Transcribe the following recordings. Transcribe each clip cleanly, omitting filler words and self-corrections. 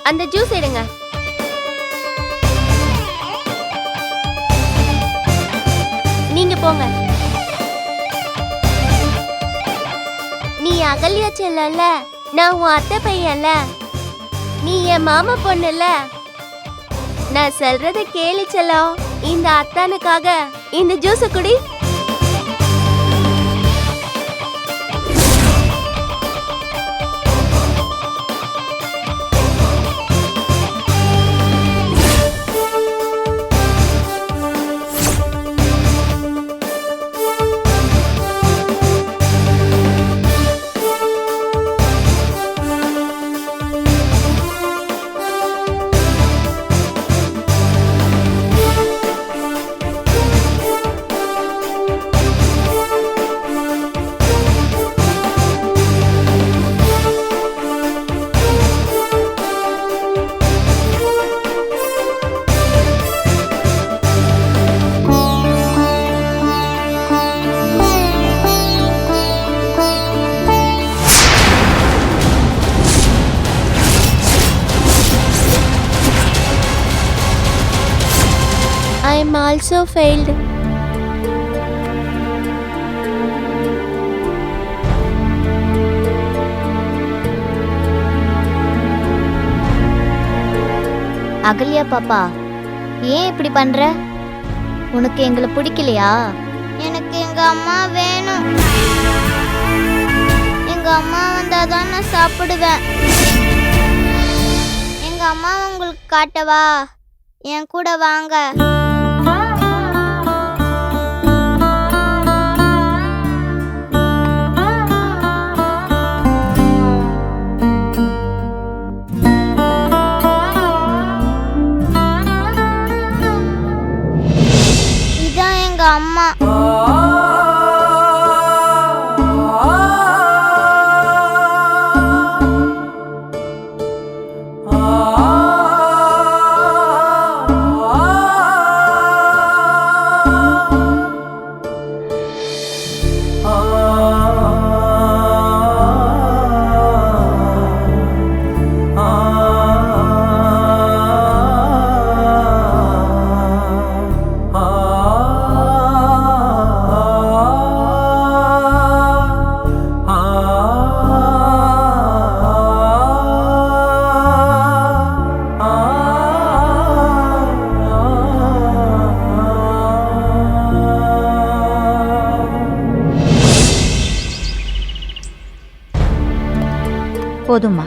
அந்த ஜூஸ் எடுங்க. நீங்க போங்க. நீ அகல்யா செல்லல, நான் உன் அத்தை பையன்ல, நீ என் மாமா பொண்ணுல. நான் சொல்றத கேளு செல்லம். இந்த அத்தானுக்காக இந்த ஜூஸ் குடி. I am also failed. Ahalya பாப்பா, ஏன் இப்படி பண்ற? உனக்கு எங்களை பிடிக்கலையா? எனக்கு எங்க அம்மா வேணும். எங்க அம்மா வந்தாதான் நான் சாப்பிடுவேன். எங்க அம்மா உங்களுக்கு காட்டவா? என் கூட வாங்க. இதான் எங்க அம்மா. போதுமா?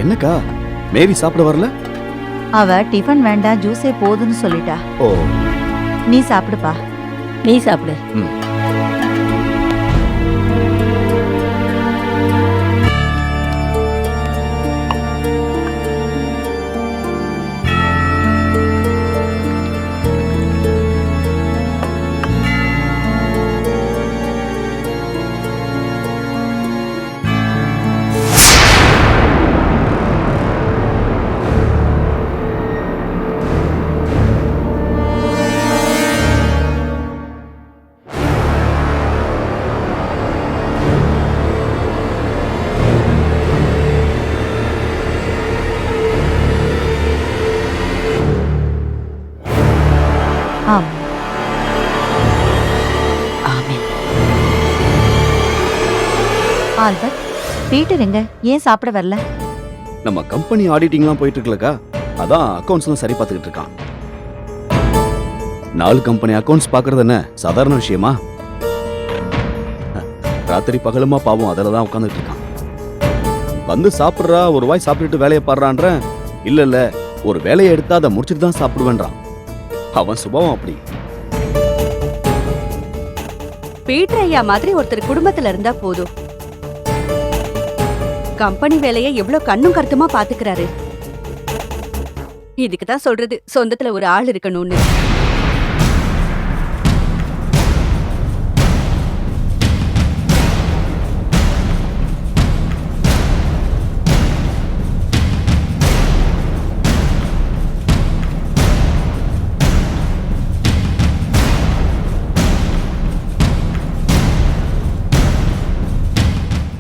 என்னக்கா மேரி சாப்பிட வரல? அவ டிஃபன் வேண்டாம், ஜூஸே போதுன்னு சொல்லிட்டா. ஓ, நீ சாப்பிடுப்பா. நீ சாப்பிடு. ஆமா. ஆமென். ஆல்பர்ட், பீட்டர் எங்க? ஏன் சாப்பிட வரல? நம்ம கம்பெனி ஆடிட்டிங்லாம் போயிட்டு இருக்கலக்கா, அதான் அக்கவுண்ட்ஸ்லாம் சரி பார்த்துக்கிட்டு இருக்கான். 4 கம்பெனி அக்கவுண்ட்ஸ் பார்க்கறது என்ன சாதாரண விஷயமா? ராத்திரி பகலுமா பாவம் அதில் தான் உட்காந்துட்டு இருக்கான். வந்து சாப்பிட்றா, ஒரு வாய் சாப்பிட்டுட்டு வேலையை பாடுறான்ற. இல்ல ஒரு வேலையை எடுத்தா அதை முடிச்சுட்டு தான் சாப்பிடுவேன்றான். அவன் சுபாவம் அப்படி. பீட்டர் ஐயா மாதிரி ஒருத்தர் குடும்பத்துல இருந்தா போதும். கம்பெனி வேலையை எவ்வளவு கண்ணும் கருத்துமா பாத்துக்கிறாரு. இதுக்குதான் சொல்றது சொந்தத்துல ஒரு ஆள் இருக்கணும்னு.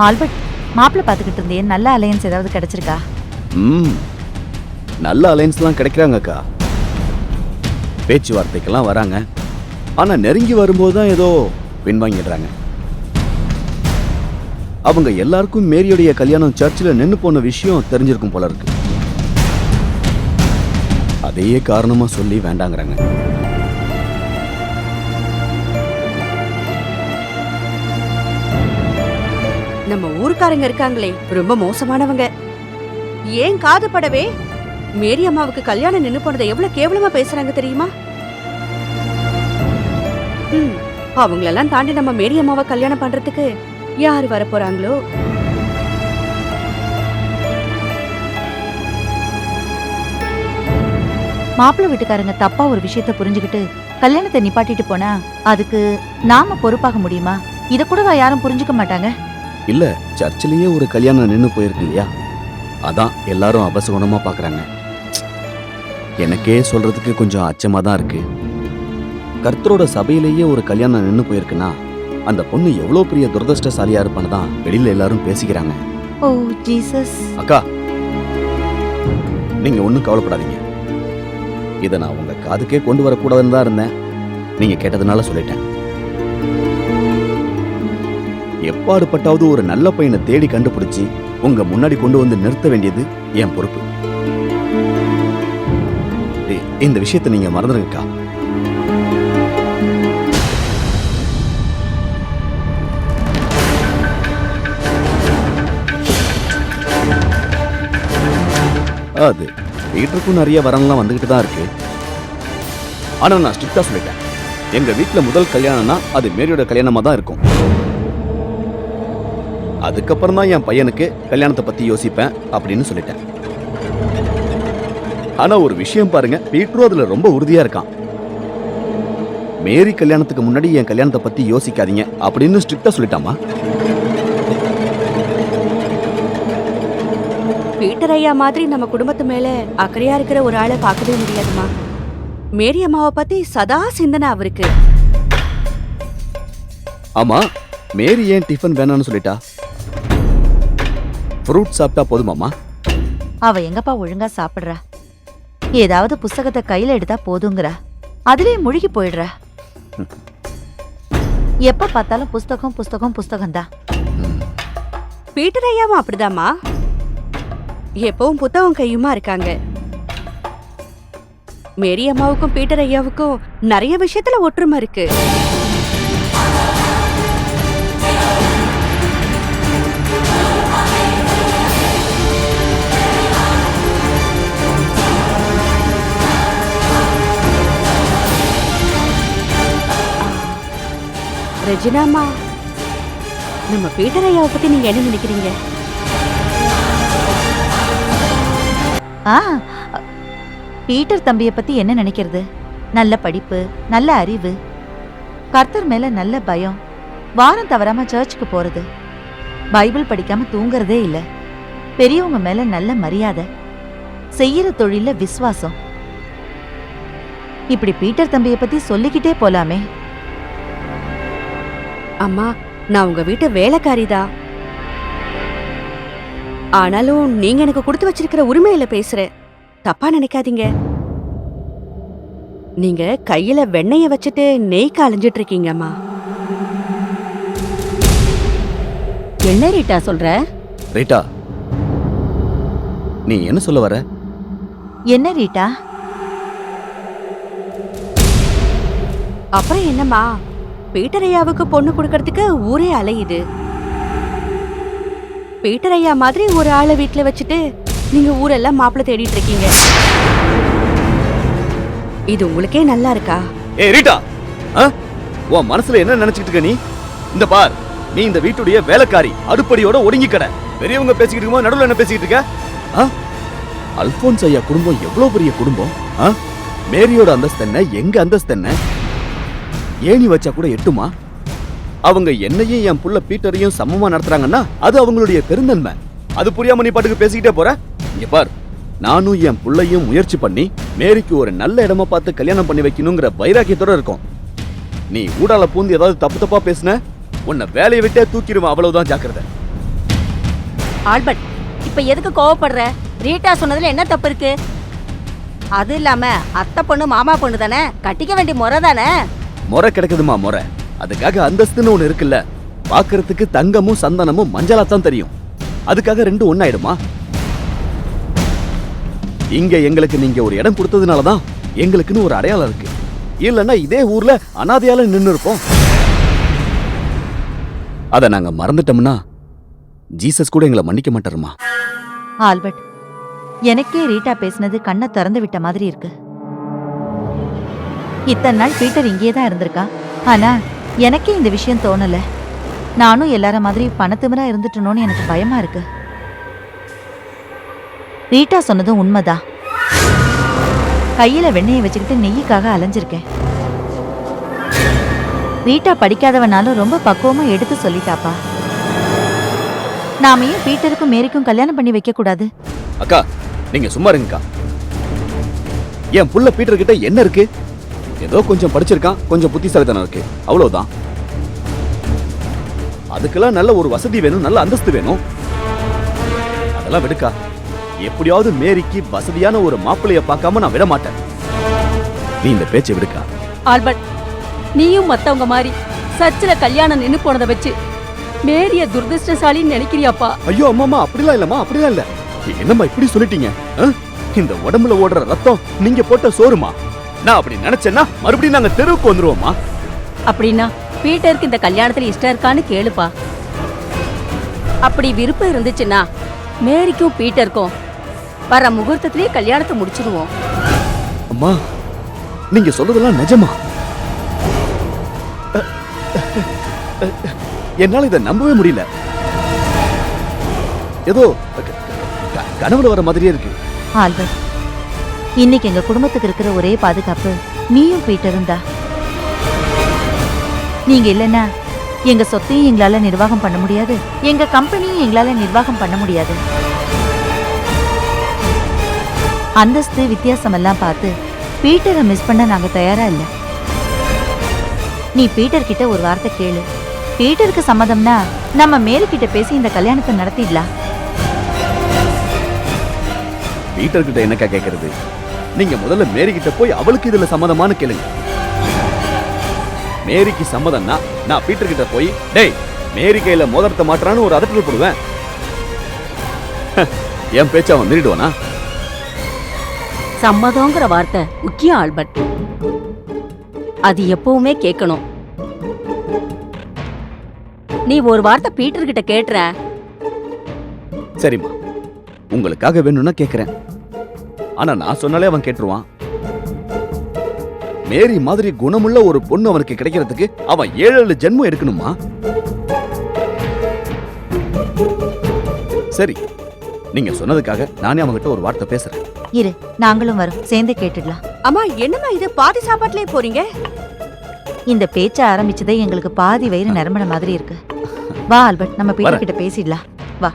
ஆல்பர்ட், மாப்பிள்ளை பார்த்துக்கிட்டு இருந்தேன், நல்ல அலையன்ஸ் ஏதாவது கிடைச்சிருக்கா? ம் நல்ல அலைன்ஸ்லாம் கிடைக்கிறாங்கக்கா. பேச்சுவார்த்தைக்கெல்லாம் வராங்க. ஆனா நெருங்கி வரும்போது தான் ஏதோ பின்வாங்கிடுறாங்க. அவங்க எல்லாருக்கும் மேரியோடைய கல்யாணம் சர்ச்சில் நின்னு போன விஷயம் தெரிஞ்சிருக்கும் போல இருக்கு. அதையே காரணமா சொல்லி வேண்டாங்கிறாங்க. நம்ம ஊருக்காரங்க இருக்காங்களே, ரொம்ப மோசமானவங்க. ஏன் காது படவே மேரி அம்மாவுக்கு கல்யாணம் நின்னு போனதை எவ்வளவு கேவலமா பேசுறாங்க தெரியுமா? அவங்களெல்லாம் தாண்டி நம்ம மேரி அம்மாவை கல்யாணம் பண்றதுக்கு யாரு வர போறாங்களோ? மாப்பிள்ளை வீட்டுக்காரங்க தப்பா ஒரு விஷயத்த புரிஞ்சுக்கிட்டு கல்யாணத்தை நிப்பாட்டிட்டு போனா அதுக்கு நாம பொறுப்பாக முடியுமா? இத கூடவா யாரும் புரிஞ்சுக்க மாட்டாங்க? இல்ல, சர்ச்சிலேயே ஒரு கல்யாணம் நின்னு போயிருக்கு இல்லையா, அதான் எல்லாரும் அபசகுணமா பாக்குறாங்க. எனக்கே சொல்றதுக்கு கொஞ்சம் அச்சமா தான் இருக்கு. கர்த்தரோட சபையிலேயே ஒரு கல்யாணம் நின்னு போயிருக்குன்னா அந்த பொண்ணு எவ்வளவு பெரிய துரதிருஷ்டசாலியா இருப்பான்னு தான் வெளியில எல்லாரும் பேசிக்கிறாங்க. ஓ ஜீசஸ். அக்கா, நீங்க ஒண்ணும் கவலைப்படாதீங்க. இதை நான் உங்க காதுக்கே கொண்டு வரக்கூடாதுன்னு தான் இருந்தேன். நீங்க கேட்டதுனால சொல்லிட்டேன். எப்பாடுபட்டாவது ஒரு நல்ல பையனை தேடி கண்டுபிடிச்சு உங்க முன்னாடி கொண்டு வந்து நிறுத்த வேண்டியது என் பொறுப்பு. இந்த விஷயத்தை நீங்க மறந்துருங்கக்கா. அது வீட்டுக்கும் நிறைய வரன்லாம் வந்துகிட்டு தான் இருக்கு. ஆனா நான் ஸ்ட்ரிக்டா சொல்லிட்டேன், எங்க வீட்டுல முதல் கல்யாணம்னா அது மேரியோட கல்யாணமா தான் இருக்கும். அதுக்கப்புறம் தான் என் பையனுக்கு கல்யாணத்தை பத்தி யோசிப்பேன் அப்படின்னு சொல்லிட்டேன். ஆனா ஒரு விஷயம் பாருங்க, பீட்ரு அதுல ரொம்ப உறுதியா இருக்கான். மேரி கல்யாணத்துக்கு முன்னாடி என் கல்யாணத்தை பத்தி யோசிக்காதீங்க அப்படின்னு ஸ்ட்ரிக்டா சொல்லிட்டாமா. பீட்டர் ஐயா மாதிரி நம்ம குடும்பத்து மேல அக்கறையா இருக்கிற ஒரு ஆளை பார்க்கவே முடியாதுமா. மேரி அம்மாவை பத்தி சதா சிந்தனை அவருக்கு. ஆமா, மேரி ஏன் டிஃபன் வேணாம்னு சொல்லிட்டா? ஃப்ரூட் சாப்பிட்டா போதுமாமா? அவ எங்கப்பா ஒழுங்கா சாப்பிடுறா? ஏதாவது புஸ்தகத்தை கையில எடுத்தா போதுங்கிறா, அதுலயே முழுகி போயிடுறா. எப்ப பார்த்தாலும் புஸ்தகம் புஸ்தகம் புஸ்தகம் தான். பீட்டர் ஐயாவும் அப்படிதாம்மா, எப்பவும் புத்தகம் கையுமா இருக்காங்க. மேரி அம்மாவுக்கும் பீட்டர் ஐயாவுக்கும் நிறைய விஷயத்துல ஒற்றுமை இருக்கு. ரெஜினாமா, நம்ம பீட்டர் ஐயாவை பத்தி நீங்க என்ன நினைக்கிறீங்க? பீட்டர் தம்பியை பத்தி என்ன நினைக்கிறது? நல்ல படிப்பு, நல்ல அறிவு, கர்த்தர் மேல நல்ல பயம், வாரம் தவறாம சர்ச்சுக்கு போறது, பைபிள் படிக்காம தூங்குறதே இல்ல, பெரியவங்க மேல நல்ல மரியாதை, செய்யற தொழில விசுவாசம். இப்படி பீட்டர் தம்பியை பத்தி சொல்லிக்கிட்டே போலாமே. அம்மா, நான் உங்க வீட்டு வேலைக்காரிதான். ஆனாலும் நீங்க எனக்கு கொடுத்து வச்சிருக்கிற உரிமையில பேசுறேன், தப்பா நினைக்காதீங்க. நீங்க கையில வெண்ணெய வச்சுட்டு நெய் காலைஞ்சிட்டு இருக்கீங்கம்மா. என்ன ரீட்டா சொல்ற? ரீட்டா, நீ என்ன சொல்ல வர? என்ன ரீட்டா? அப்புறம் என்னம்மா, பீட்டர் ஐயாவுக்கு பொண்ணு கொடுக்கறதுக்கு ஊரே அலையுது. பீட்டர் ஐயா மாதிரி ஒரு ஆளை வீட்டுல வச்சுட்டு நீங்க ஊரெல்லாம் மாப்பிள்ளை தேடிட்டு இருக்கீங்க. இது உங்களுக்கே நல்லா இருக்கா? ஏய் ரீட்டா, உன் மனசுல என்ன நினைச்சிட்டு இருக்க நீ? இந்த பார், நீ இந்த வீட்டுடைய வேலைக்காரி, அடுப்படியோட ஒடுங்கி கடை. பெரியவங்க பேசிக்கிட்டு இருக்கும்போது நடுவில் என்ன பேசிக்கிட்டு இருக்க? அல்போன்ஸ் ஐயா குடும்பம் எவ்வளவு பெரிய குடும்பம். மேரியோட அந்தஸ்து என்ன, எங்க அந்தஸ்து என்ன? ஏணி வச்சா கூட எட்டுமா? அவங்க என்னையும் என் புள்ள பீட்டரையும் சமமா நடத்துறாங்கன்னா அது அவங்களுடைய பெருந்தன்மை. அது புரியாம நீ பாட்டுக்கு பேசிக்கிட்டே போற. இங்க பார், நானும் என் புள்ளையும் முயற்சி பண்ணி மேரிக்கு ஒரு நல்ல இடமா பார்த்து கல்யாணம் பண்ணி வைக்கணுங்கிற வைராக்கியத்தோட இருக்கும். நீ ஊடால பூந்து ஏதாவது தப்பு தப்பா பேசுன உன்னை வேலையை விட்டே தூக்கிடுவேன், அவ்வளவுதான் ஜாக்கிரதை. ஆல்பர்ட், இப்ப எதுக்கு கோவப்படுற? ரீட்டா சொன்னதுல என்ன தப்பு இருக்கு? அது இல்லாம அத்தை பொண்ணு மாமா பொண்ணு தானே, கட்டிக்க வேண்டிய முறை தானே. முறை கிடைக்குதுமா முறை. அதுக்காக அந்தஸ்துன்னு ஒண்ணு இருக்குல்ல. பாக்குறதுக்கு தங்கமும் சந்தனமும் மஞ்சளாத்தான் தெரியும். அதுக்காக ரெண்டும் ஒண்ணாயிடுமா? இங்க எங்களுக்கு நீங்க ஒரு இடம் கொடுத்ததுனாலதான் எங்களுக்குன்னு ஒரு அடையாளம் இருக்கு. இல்லன்னா இதே ஊர்ல அனாதையால நின்னு இருப்போம். அத நாங்க மறந்துட்டோம்னா ஜீசஸ் கூட எங்களை மன்னிக்க மாட்டாருமா. ஆல்பர்ட், எனக்கே ரீட்டா பேசினது கண்ணை திறந்து விட்ட மாதிரி இருக்கு. இத்தனை நாள் பீட்டர் இங்கேயே தான் இருந்திருக்கா. ஆனா எனக்கே இந்த விஷயம் தோணல. நானும் எல்லார மாதிரி பணத்திமிரா இருந்துட்டணும்னு எனக்கு பயமா இருக்கு. ரீட்டா சொன்னதும் உண்மைதான். கையில வெண்ணெயை வச்சுக்கிட்டு நெய்யுக்காக அலைஞ்சிருக்கேன். ரீட்டா படிக்காதவனாலும் ரொம்ப பக்குவமா எடுத்து சொல்லிட்டாப்பா. நாம ஏன் பீட்டருக்கும் மேரிக்கும் கல்யாணம் பண்ணி வைக்க கூடாது? அக்கா, நீங்க சும்மா இருங்கக்கா. என் புள்ள பீட்டர் கிட்ட என்ன இருக்கு? ஏதோ கொஞ்சம் படிச்சிருக்கான், கொஞ்சம் புத்திசாலித்தனம் இருக்கு, அவ்வளவுதான். அதுக்கெல்லாம் நல்ல ஒரு வசதி வேணும், நல்ல அந்தஸ்து வேணும். அதெல்லாம் விடுக்கா. எப்படியாவது மேரிக்கு வசதியான ஒரு மாப்பிள்ளைய பார்க்காம நான் விட மாட்டேன். நீ இந்த பேச்சை விடுக்கா. ஆல்பர்ட், நீயும் மத்தவங்க மாதிரி சர்ச்சில் கல்யாணம் நின்னு போனதை வச்சு மேரிய துரதிருஷ்டசாலின்னு நினைக்கிறியாப்பா? ஐயோ அம்மாமா, அப்படிலாம் இல்லம்மா, அப்படிலாம் இல்ல. என்னம்மா இப்படி சொல்லிட்டீங்க? இந்த உடம்புல ஓடுற ரத்தம் நீங்க போட்ட சோறுமா. நான் அப்படி நினைச்சேன்னா மறுபடியும் நாங்க தெருவுக்கு வந்துருவோமா. அப்படின்னா பீட்டருக்கு இந்த கல்யாணத்துல இஷ்டம் இருக்கான்னு கேளுப்பா. அப்படி விருப்பம் இருந்துச்சுன்னா மேரிக்கும் பீட்டருக்கும் வர முகூர்த்தத்திலேயே கல்யாணத்தை முடிச்சிடுவோம். அம்மா, நீங்க சொல்றதெல்லாம் நிஜமா? என்னால இதை நம்பவே முடியல. ஏதோ கனவுல வர மாதிரியே இருக்கு. ஆல்பர்ட், இன்னைக்கு எங்க குடும்பத்துக்கு இருக்கிற ஒரே பாதுகாப்பு நீயும் பீட்டரும் தான். நீங்க இல்லைன்னா எங்க சொத்தையும் எங்களால நிர்வாகம் பண்ண முடியாது, எங்க கம்பெனியும் எங்களால நிர்வாகம் பண்ண முடியாது. அந்தஸ்து வித்தியாசம் எல்லாம் பார்த்து பீட்டரை மிஸ் பண்ண நாங்க தயாரா இல்ல. நீ பீட்டர் கிட்ட ஒரு வார்த்தை கேளு. பீட்டருக்கு சம்மதம்னா நம்ம மேரி கிட்ட பேசி இந்த கல்யாணத்தை நடத்திடலாம். பீட்டர் கிட்ட என்னக்கா கேக்குறது? நீங்க முதல்ல மேரி கிட்ட போய் அவளுக்கு இதுல சம்மதமானு கேளுங்க. மேரிக்கு சம்மதம்னா நான் பீட்டர் கிட்ட போய் டேய் மேரி கையில மோதிரத்தை மாற்றான்னு ஒரு அதட்டல் போடுவேன். என் பேச்ச அவன் மீறிடுவானா? சம்மதங்கிற வார்த்தை முக்கியம் ஆல்பர்ட். அது எப்பவுமே கேட்கணும். நீ ஒரு வார்த்தை பீட்டர் கிட்ட கேட்டுற. சரிம்மா, உங்களுக்காக வேணும்னா கேக்குறேன். ஆனா நான் சொன்னாலே அவன் கேட்டுருவான். மேரி மாதிரி குணமுள்ள ஒரு பொண்ணு அவனுக்கு கிடைக்கிறதுக்கு அவன் 7 ஜென்மம் எடுக்கணுமா? சரி, நீங்க சொன்னதுக்காக நானே அவன்கிட்ட ஒரு வார்த்தை பேசுறேன். இரு, நாங்களும் வரோம், சேர்ந்து கேட்டுடலாம். அம்மா, என்னம்மா இது பாதி சாப்பாட்டுலயே போறீங்க? இந்த பேச்ச ஆரம்பிச்சதே எங்களுக்கு பாதி வயிறு நிரம்பின மாதிரி இருக்கு. வா ஆல்பர்ட், நம்ம பீட்டர் கிட்ட பேசிடலாம். வா.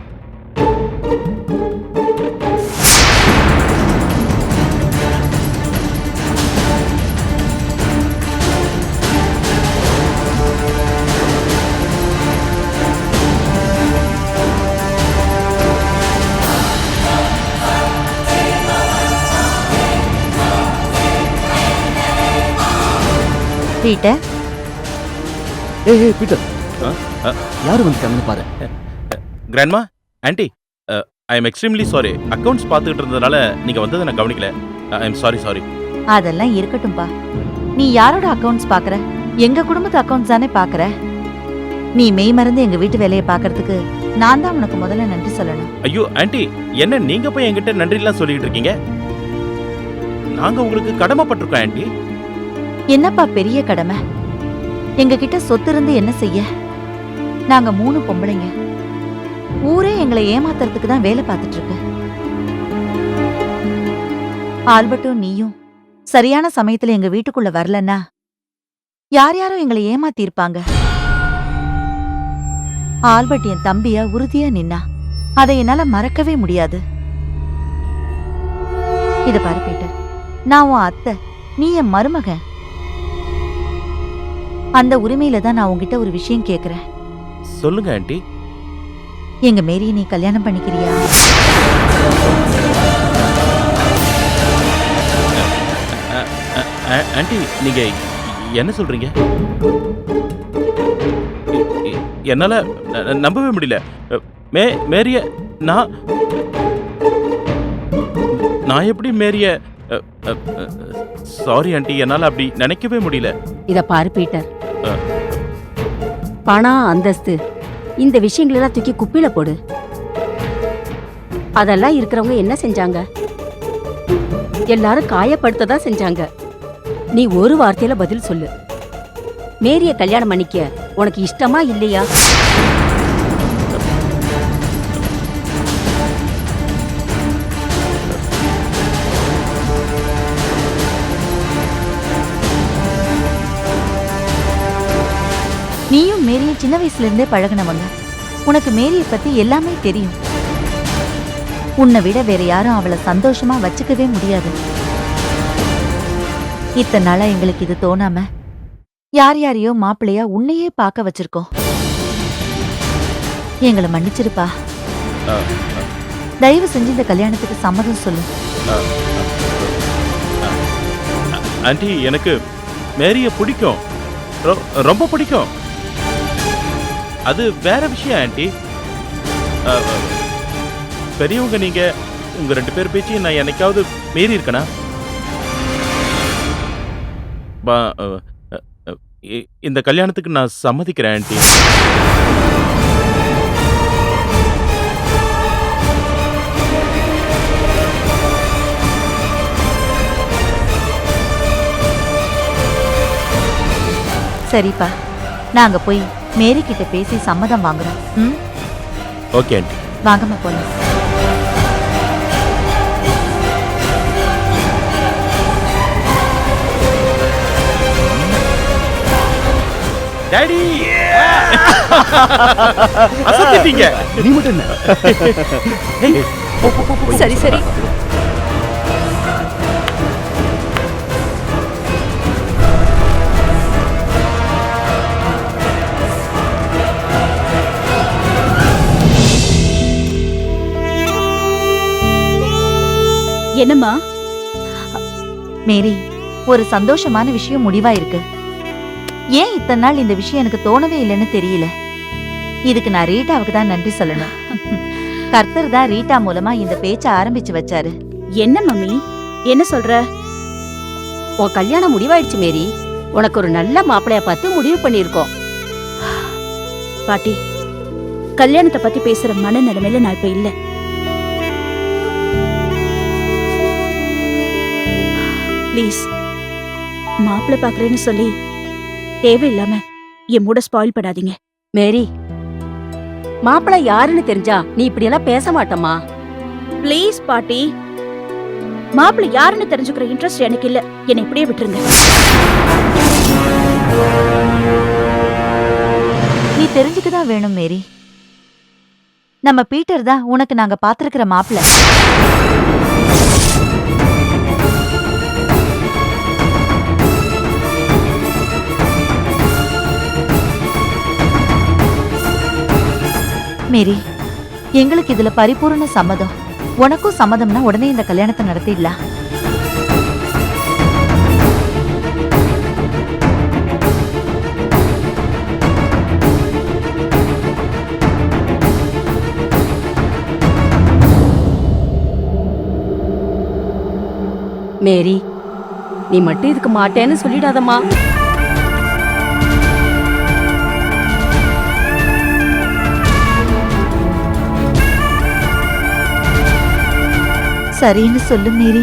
பீட்டர், ஏய் பீட்டர், யாரு வந்துட்டாங்கன்னு பாரு. Grandma, aunty, I am extremely sorry. Accounts பார்த்துக்கிட்டு இருந்ததுனால நீங்க வந்ததை நான் கவனிக்கல. I am sorry. அதெல்லாம் இருக்கட்டும்பா. நீ யாரோட அக்கவுண்ட்ஸ் பாக்குற? எங்க குடும்பத்து அக்கவுண்ட்ஸ் தானே பாக்குற. நீ மெய் மறந்து எங்க வீட்டு வேலையை பாக்குறதுக்கு நான் தான் உனக்கு முதல்ல நன்றி சொல்லணும். ஐயோ ஆண்டி, என்ன நீங்க போய் என்கிட்ட நன்றிலாம் சொல்லிட்டு இருக்கீங்க? நாங்க உங்களுக்கு கடமைப்பட்டிருக்கோம் ஆண்டி. என்னப்பா பெரிய கடமை? எங்க கிட்ட சொத்து இருந்து என்ன செய்ய? நாங்க 3 பொம்பளைங்க. ஊரே எங்களை ஏமாத்துறதுக்கு தான் வேலை பார்த்துட்டு இருக்கு. ஆல்பர்ட்டும் நீயும் சரியான சமயத்துல எங்க வீட்டுக்குள்ள வரலன்னா யார் யாரோ எங்களை ஏமாத்தி இருப்பாங்க. ஆல்பர்ட் என் தம்பியா உறுதியா நின்னா. அதை என்னால மறக்கவே முடியாது. இத பாரு பீட்டர், நான் உன் அத்தை, நீ என் மருமகன். அந்த உரிமையில தான் நான் உன்கிட்ட ஒரு விஷயம் கேக்குறேன். சொல்லுங்க ஆண்டி. எங்க மேரியை நீ கல்யாணம் பண்ணிக்கிறியா? ஆண்டி நீங்க என்ன சொல்றீங்க? என்னால நம்பவே முடியல. மேரிய நான் எப்படி மேரிய? சாரி ஆண்டி, என்னால அப்படி நினைக்கவே முடியல. இத பாரு பீட்டர், பணம் அந்தஸ்து இந்த விஷயங்களெல்லாம் தூக்கி குப்பையில போடு. அதெல்லாம் இருக்கிறவங்க என்ன செஞ்சாங்க? எல்லாரும் காயப்படுத்ததான் செஞ்சாங்க. நீ ஒரு வார்த்தையில பதில் சொல்லு. மேரிய கல்யாணம் பண்ணிக்க உனக்கு இஷ்டமா இல்லையா? நீயும் மேரியும் சின்ன வயசுல இருந்தே பழகினவங்க. உனக்கு மேரியை பத்தி எல்லாமே தெரியும். உன்னை விட வேற யாரும் அவளை சந்தோஷமா வச்சுக்கவே முடியாது. இத்தனை நாளா எங்களுக்கு இது தோணாம யார் யாரையோ மாப்பிள்ளையா உன்னையே பார்க்க வச்சிருக்கோம். எங்களை மன்னிச்சிருப்பா. தயவு செஞ்சு இந்த கல்யாணத்துக்கு சம்மதம் சொல்லு. ஆண்டி எனக்கு மேரிய பிடிக்கும், ரொம்ப பிடிக்கும். அது வேற விஷயம் ஆண்டி. பெரியவங்க நீங்க, உங்க 2 பேர் பேச்சு நான் என்னைக்காவது மீறி இருக்கனா? இந்த கல்யாணத்துக்கு நான் சம்மதிக்கிறேன் ஆண்டி. சரிப்பா, நாங்க போய் மேரி கிட்ட பேசி சம்மதம் வாங்குறோம். ஓகே ஆண்டி, வாங்கம்மா போலாம். டாடி அசத்திட்டீங்க. நீ மட்டும் என்ன? சரி சரி. என்னம்மா? மேரி, ஒரு சந்தோஷமான விஷயம் முடிவா இருக்கு. ஏன் இத்தனை நாள் இந்த விஷயம் எனக்கு தோணவே இல்லைன்னு தெரியல. இதுக்கு நான் ரீட்டாவுக்கு தான் நன்றி சொல்லணும். கர்த்தர் தான் ரீட்டா மூலமா இந்த பேச்ச ஆரம்பிச்சு வச்சாரு. என்ன மம்மி, என்ன சொல்ற? உன் கல்யாணம் முடிவாயிடுச்சு மேரி. உனக்கு ஒரு நல்ல மாப்பிளைய பார்த்து முடிவு பண்ணிருக்கோம். பாட்டி, கல்யாணத்தை பத்தி பேசுற மனநிலைமையில நான் இப்ப இல்ல. ப்ளீஸ், மாப்பிள்ளை பாக்குறேன்னு சொல்லி தேவையில்லாம என் மூட ஸ்பாயில் பண்ணாதீங்க. மேரி, மாப்பிள்ளை யாருன்னு தெரிஞ்சா நீ இப்படி எல்லாம் பேச மாட்டமா? ப்ளீஸ் பாட்டி, மாப்பிள்ளை யாருன்னு தெரிஞ்சுக்கிற இன்ட்ரெஸ்ட் எனக்கு இல்ல. என்னை இப்படியே விட்டுருங்க. நீ தெரிஞ்சுக்கதான் வேணும் மேரி. நம்ம பீட்டர் தான் உனக்கு நாங்க பாத்திருக்கிற மாப்பிள்ளை. மேரி, எங்களுக்கு இதுல பரிபூர்ண சம்மதம். உனக்கும் சம்மதம்னா உடனே இந்த கல்யாணத்தை நடத்திடலாம். மேரி, நீ மட்டும் இதுக்கு மாட்டேன்னு சொல்லிடாதம்மா. சரின்னு சொல்லு மேரி.